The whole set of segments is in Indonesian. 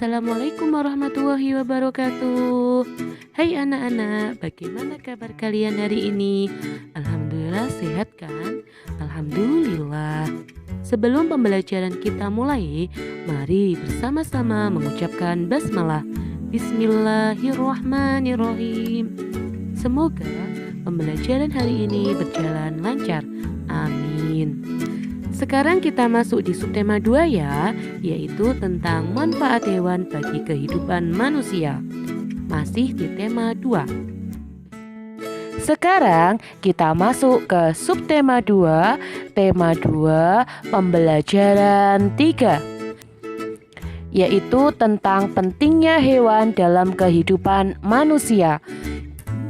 Assalamualaikum warahmatullahi wabarakatuh. Hai anak-anak, bagaimana kabar kalian hari ini? Alhamdulillah sehat kan? Alhamdulillah. Sebelum pembelajaran kita mulai, mari bersama-sama mengucapkan basmalah. Bismillahirrahmanirrahim. Semoga pembelajaran hari ini berjalan lancar. Amin. Sekarang kita masuk di subtema 2 ya, yaitu tentang manfaat hewan bagi kehidupan manusia. Masih di tema 2. Sekarang kita masuk ke subtema 2, tema 2, pembelajaran 3, yaitu tentang pentingnya hewan dalam kehidupan manusia.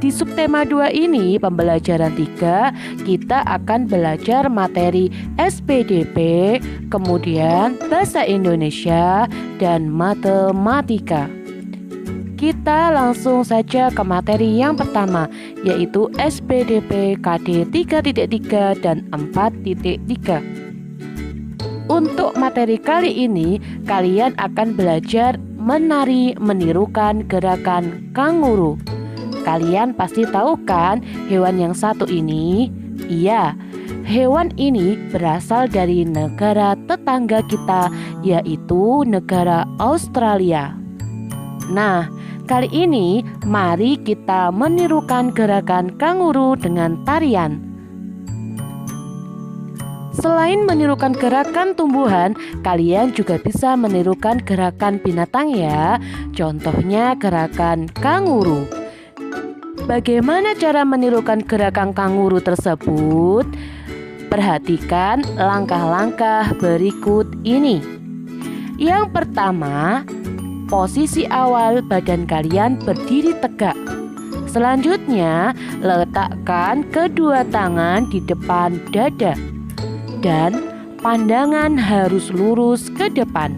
Di subtema 2 ini, pembelajaran 3, kita akan belajar materi SPDP, kemudian bahasa Indonesia, dan matematika. Kita langsung saja ke materi yang pertama, yaitu SPDP KD 3.3 dan 4.3. Untuk materi kali ini, kalian akan belajar menari menirukan gerakan kanguru. Kalian pasti tahu kan hewan yang satu ini? Iya, hewan ini berasal dari negara tetangga kita, yaitu negara Australia. Nah, kali ini mari kita menirukan gerakan kanguru dengan tarian. Selain menirukan gerakan tumbuhan, kalian juga bisa menirukan gerakan binatang ya. Contohnya gerakan kanguru. Bagaimana cara menirukan gerakan kanguru tersebut? Perhatikan langkah-langkah berikut ini. Yang pertama, posisi awal badan kalian berdiri tegak. Selanjutnya, letakkan kedua tangan di depan dada dan pandangan harus lurus ke depan.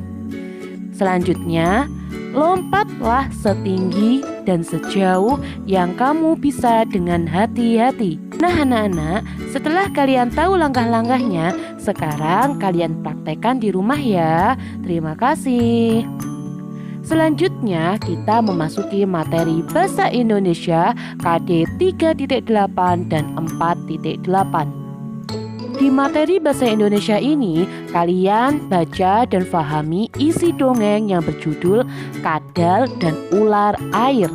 Selanjutnya, lompatlah setinggi dan sejauh yang kamu bisa dengan hati-hati. Nah anak-anak, setelah kalian tahu langkah-langkahnya, sekarang kalian praktekkan di rumah ya. Terima kasih. Selanjutnya kita memasuki materi bahasa Indonesia KD 3.8 dan 4.8. Di materi bahasa Indonesia ini, kalian baca dan fahami isi dongeng yang berjudul Kadal dan Ular Air.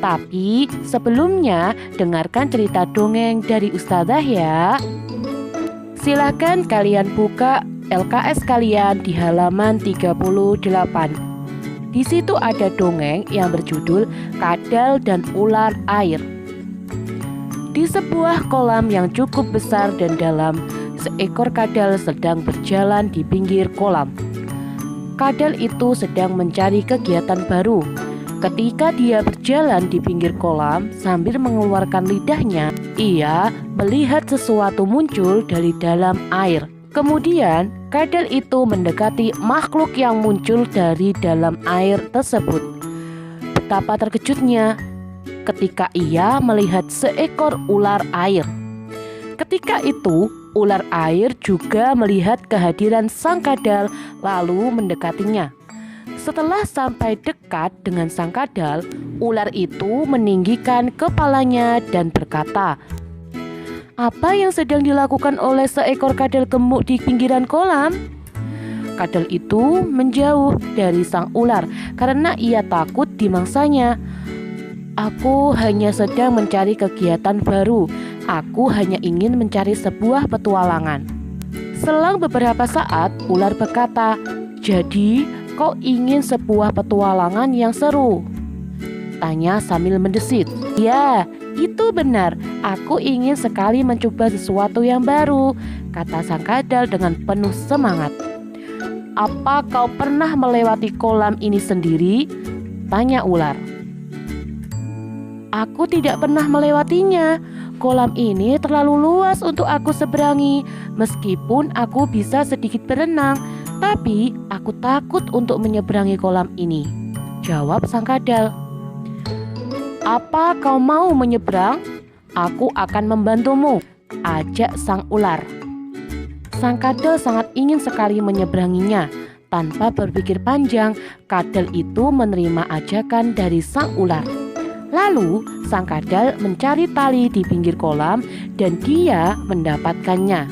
Tapi sebelumnya, dengarkan cerita dongeng dari Ustazah ya. Silakan kalian buka LKS kalian di halaman 38. Di situ ada dongeng yang berjudul Kadal dan Ular Air. Di sebuah kolam yang cukup besar dan dalam, seekor kadal sedang berjalan di pinggir kolam. Kadal itu sedang mencari kegiatan baru. Ketika dia berjalan di pinggir kolam sambil mengeluarkan lidahnya, ia melihat sesuatu muncul dari dalam air. Kemudian, kadal itu mendekati makhluk yang muncul dari dalam air tersebut. Betapa terkejutnya ketika ia melihat seekor ular air. Ketika itu, ular air juga melihat kehadiran sang kadal lalu mendekatinya. Setelah sampai dekat dengan sang kadal, ular itu meninggikan kepalanya dan berkata, "Apa yang sedang dilakukan oleh seekor kadal gemuk di pinggiran kolam?" Kadal itu menjauh dari sang ular karena ia takut dimangsanya. "Aku hanya sedang mencari kegiatan baru. Aku hanya ingin mencari sebuah petualangan." Selang beberapa saat, ular berkata, "Jadi, kau ingin sebuah petualangan yang seru?" Tanya sambil mendesit. "Ya, itu benar. Aku ingin sekali mencoba sesuatu yang baru," kata sang kadal dengan penuh semangat. "Apa kau pernah melewati kolam ini sendiri?" tanya ular. "Aku tidak pernah melewatinya. Kolam ini terlalu luas untuk aku seberangi. Meskipun aku bisa sedikit berenang, tapi aku takut untuk menyeberangi kolam ini," jawab sang kadal. "Apa kau mau menyeberang? Aku akan membantumu," ajak sang ular. Sang kadal sangat ingin sekali menyeberanginya, Tanpa berpikir panjang, kadal itu menerima ajakan dari sang ular. Lalu sang kadal mencari tali di pinggir kolam dan dia mendapatkannya.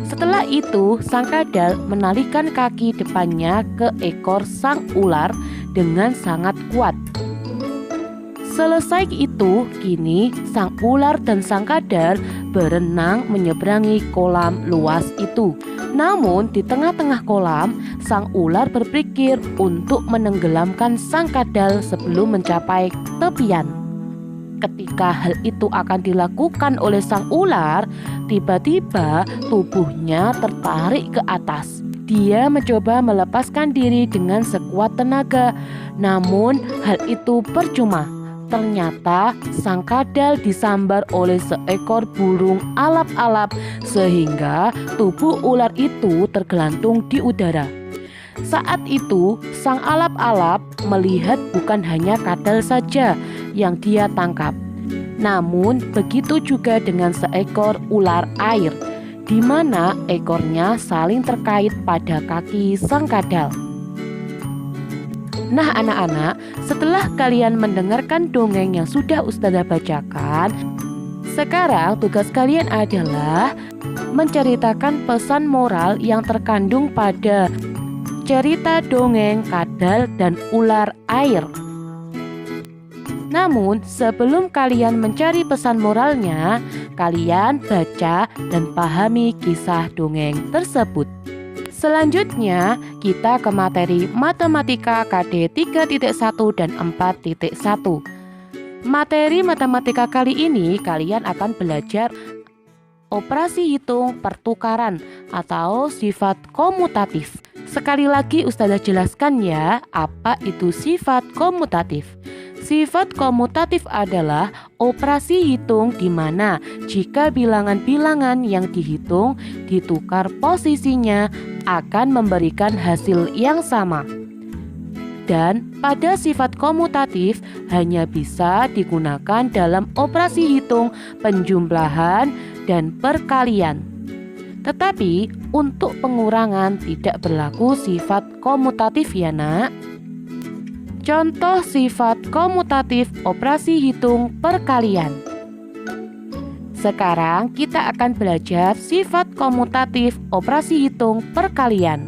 Setelah itu sang kadal menalikan kaki depannya ke ekor sang ular dengan sangat kuat. Selesai itu, kini sang ular dan sang kadal berenang menyeberangi kolam luas itu. Namun di tengah-tengah kolam, sang ular berpikir untuk menenggelamkan sang kadal sebelum mencapai tepian. Ketika hal itu akan dilakukan oleh sang ular, tiba-tiba tubuhnya tertarik ke atas. Dia mencoba melepaskan diri dengan sekuat tenaga, namun hal itu percuma. Ternyata sang kadal disambar oleh seekor burung alap-alap sehingga tubuh ular itu tergelantung di udara. Saat itu sang alap-alap melihat bukan hanya kadal saja yang dia tangkap, namun begitu juga dengan seekor ular air, di mana ekornya saling terkait pada kaki sang kadal. Nah anak-anak, setelah kalian mendengarkan dongeng yang sudah Ustazah bacakan, sekarang tugas kalian adalah menceritakan pesan moral yang terkandung pada cerita dongeng kadal dan ular air. Namun sebelum kalian mencari pesan moralnya, kalian baca dan pahami kisah dongeng tersebut. Selanjutnya, kita ke materi Matematika KD 3.1 dan 4.1. Materi matematika kali ini kalian akan belajar operasi hitung pertukaran atau sifat komutatif. Sekali lagi Ustazah jelaskan ya, apa itu sifat komutatif. Sifat komutatif adalah operasi hitung di mana jika bilangan-bilangan yang dihitung ditukar posisinya akan memberikan hasil yang sama. Dan pada sifat komutatif hanya bisa digunakan dalam operasi hitung penjumlahan dan perkalian. Tetapi untuk pengurangan tidak berlaku sifat komutatif ya nak. Contoh sifat komutatif operasi hitung perkalian. Sekarang kita akan belajar sifat komutatif operasi hitung perkalian.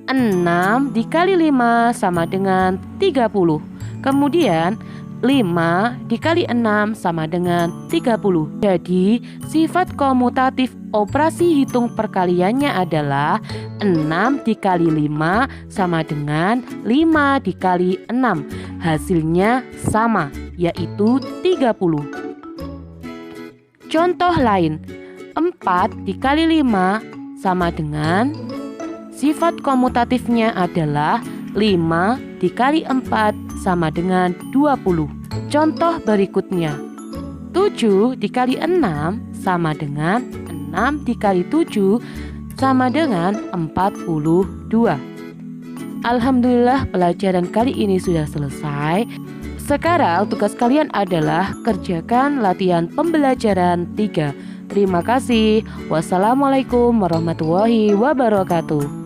6 dikali 5 sama dengan 30. Kemudian 5 dikali 6 sama dengan 30. Jadi sifat komutatif operasi hitung perkaliannya adalah 6 dikali 5 sama dengan 5 dikali 6. Hasilnya sama, yaitu 30. Contoh lain, 4 dikali 5 sama dengan, sifat komutatifnya adalah 5 dikali 4 sama dengan 20. Contoh berikutnya, 7 dikali 6 sama dengan 6 dikali 7 sama dengan 42. Alhamdulillah pelajaran kali ini sudah selesai. Sekarang tugas kalian adalah kerjakan latihan pembelajaran 3. Terima kasih. Wassalamualaikum warahmatullahi wabarakatuh.